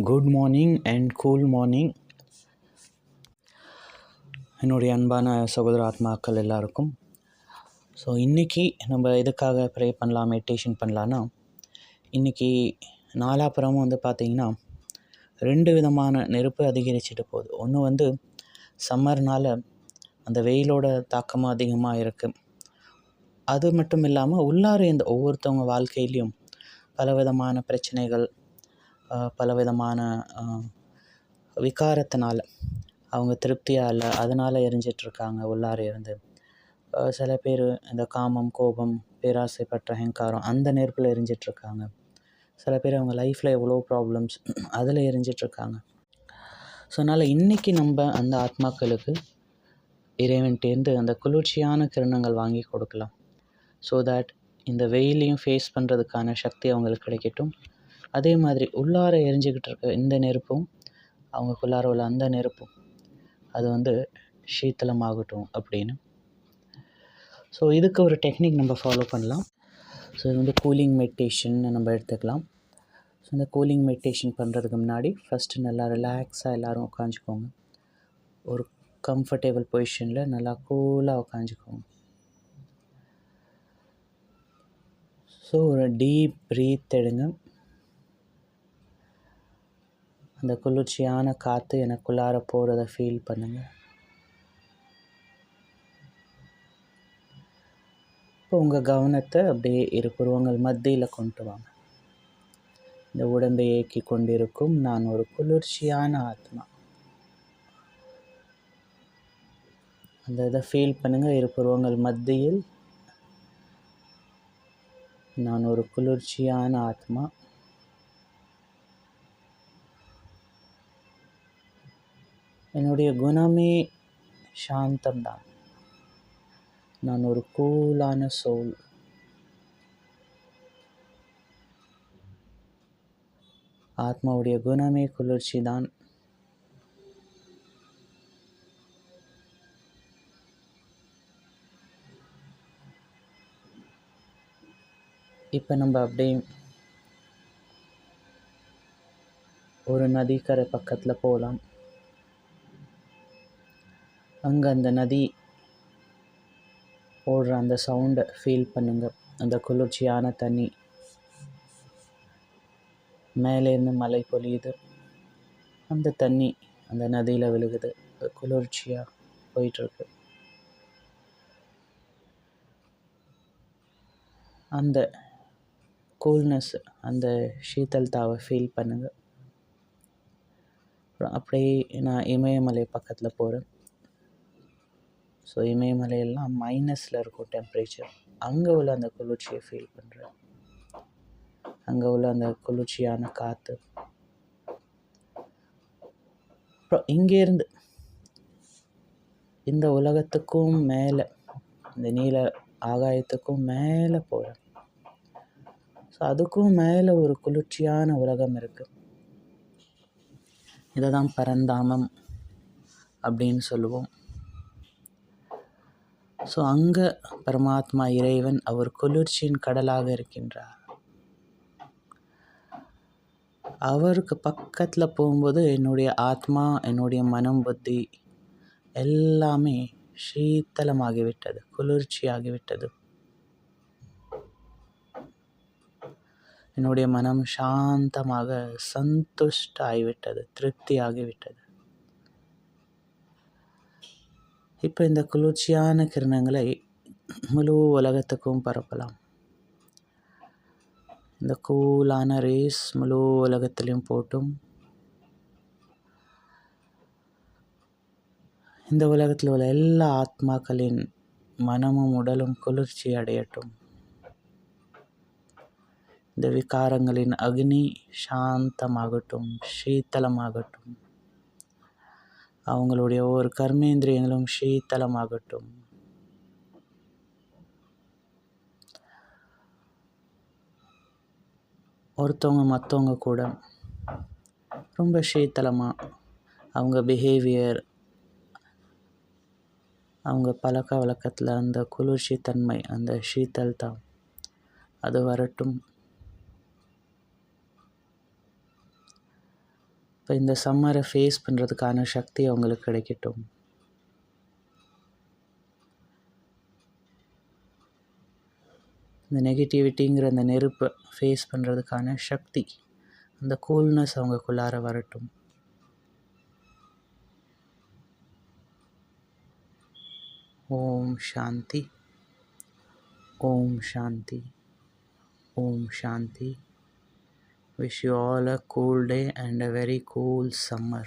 Good morning and cool morning. என்னுடைய அன்பான சகோதர ஆத்மாக்கள் எல்லாருக்கும். ஸோ இன்றைக்கி நம்ம எதுக்காக ப்ரே பண்ணலாம், மெடிடேஷன் பண்ணலான்னா, இன்றைக்கி நாலாப்புறமும் பார்த்திங்கன்னா 2 விதமான நெருப்பு அதிகரிச்சுட்டு போகுது. ஒன்று சம்மர்னால் அந்த வெயிலோட தாக்கமும் அதிகமாக இருக்குது. அது மட்டும் இல்லாமல் உள்ளார இந்த ஒவ்வொருத்தவங்க வாழ்க்கையிலையும் பலவிதமான பிரச்சனைகள், பலவிதமான விகாரத்தினால் அவங்க திருப்தியாக இல்லை, அதனால் எரிஞ்சிட்ருக்காங்க உள்ளார இருந்து. சில பேர் இந்த காமம், கோபம், பேராசைப்பற்ற அகங்காரம் அந்த நெருப்பில் எரிஞ்சிட்ருக்காங்க. சில பேர் அவங்க லைஃப்பில் எவ்வளோ ப்ராப்ளம்ஸ் அதில் எரிஞ்சிட்ருக்காங்க. ஸோ அதனால் இன்றைக்கி நம்ம அந்த ஆத்மாக்களுக்கு இறைவன்ட்டேருந்து அந்த குளிர்ச்சியான கிரணங்கள் வாங்கி கொடுக்கலாம். ஸோ தட் இந்த வெயிலையும் ஃபேஸ் பண்ணுறதுக்கான சக்தி அவங்களுக்கு கிடைக்கட்டும். அதே மாதிரி உள்ளார எரிஞ்சிக்கிட்டு இருக்க இந்த நெருப்பும் அவங்களுக்குள்ளார உள்ள அந்த நெருப்பும் அது சீத்தளமாகட்டும் அப்படின்னு. ஸோ இதுக்கு ஒரு டெக்னிக் நம்ம ஃபாலோ பண்ணலாம். ஸோ இது கூலிங் மெடிடேஷன் நம்ம எடுத்துக்கலாம். ஸோ இந்த கூலிங் மெடிடேஷன் பண்ணுறதுக்கு முன்னாடி ஃபஸ்ட்டு நல்லா ரிலாக்ஸாக எல்லோரும் உட்காந்துக்கோங்க. ஒரு கம்ஃபர்டபுள் பொசிஷனில் நல்லா கூலாக உட்காந்துக்கோங்க. ஸோ ஒரு டீப் ப்ரீத் எடுங்க. அந்த குளிர்ச்சியான காற்று எனக்குள்ளார போகிறத ஃபீல் பண்ணுங்கள். இப்போ உங்கள் கவனத்தை அப்படியே இரு புருவங்கள் மத்தியில் கொண்டு வாங்க. இந்த உடம்பை இயக்கி கொண்டிருக்கும் நான் ஒரு குளிர்ச்சியான ஆத்மா. அந்த இதை ஃபீல் பண்ணுங்கள். இரு புருவங்கள் மத்தியில் நான் ஒரு குளிர்ச்சியான ஆத்மா. என்னுடைய குணமே சாந்தம்தான். நான் ஒரு கூலான சோல். ஆத்மாவுடைய குணமே குளிர்ச்சி தான். இப்போ நம்ம அப்படியே ஒரு நதிக்கரை பக்கத்தில் போகலாம். அங்கே அந்த நதி ஓடுற அந்த சவுண்டை ஃபீல் பண்ணுங்கள். அந்த குளிர்ச்சியான தண்ணி மேலேருந்து மழை பொழியுது. அந்த தண்ணி அந்த நதியில் விழுகுது. அது குளிர்ச்சியாக போயிட்டுருக்கு. அந்த கூல்னஸ், அந்த சீத்தல்தாவை ஃபீல் பண்ணுங்கள். அப்படியே நான் இமயமலை பக்கத்தில் போகிறேன். ஸோ இமயமலையெல்லாம் மைனஸில் இருக்கும் டெம்ப்ரேச்சர். அங்கே உள்ள அந்த குளிர்ச்சியை ஃபீல் பண்ணுறேன். அங்கே உள்ள அந்த குளிர்ச்சியான காற்று. அப்புறம் இங்கேருந்து இந்த உலகத்துக்கும் மேலே, இந்த நீல ஆகாயத்துக்கும் மேலே போகிறேன். ஸோ அதுக்கும் மேலே ஒரு குளிர்ச்சியான உலகம் இருக்குது. இதை தான் பரந்தாமம் அப்படின்னு சொல்லுவோம். ஸோ அங்கே பரமாத்மா இறைவன் அவர் குளிர்ச்சியின் கடலாக இருக்கின்றார். அவருக்கு பக்கத்தில் போகும்போது என்னுடைய ஆத்மா, என்னுடைய மனம், புத்தி எல்லாமே சீத்தலமாகிவிட்டது, குளிர்ச்சியாகிவிட்டது. என்னுடைய மனம் சாந்தமாக சந்துஷ்ட ஆகிவிட்டது, திருப்தி ஆகிவிட்டது. இப்போ இந்த குளிர்ச்சியான கிரணங்களை முழு உலகத்துக்கும் பரப்பலாம். இந்த கூலான ரேஸ் முழு உலகத்திலையும் போட்டும் இந்த உலகத்தில் உள்ள எல்லா ஆத்மாக்களின் மனமும் உடலும் குளிர்ச்சி அடையட்டும். இந்த விகாரங்களின் அக்னி சாந்தமாகட்டும், சீத்தலமாகட்டும். அவங்களுடைய ஒவ்வொரு கர்மேந்திரியங்களும் சீத்தலமாகட்டும். ஒருத்தவங்க மற்றவங்க கூட ரொம்ப சீத்தலமாக அவங்க பிஹேவியர், அவங்க பழக்க வழக்கத்தில் அந்த குளிர்ச்சி தன்மை, அந்த சீத்தல்தான் அது வரட்டும். இப்போ இந்த சம்மரை ஃபேஸ் பண்ணுறதுக்கான சக்தி அவங்களுக்கு கிடைக்கட்டும். இந்த நெகட்டிவிட்டிங்கிற அந்த நெருப்பை ஃபேஸ் பண்ணுறதுக்கான சக்தி, அந்த கூல்னஸ் அவங்களுக்குள்ளார வரட்டும். ஓம் சாந்தி, ஓம் சாந்தி, ஓம் சாந்தி. Wish you all a cool day and a very cool summer.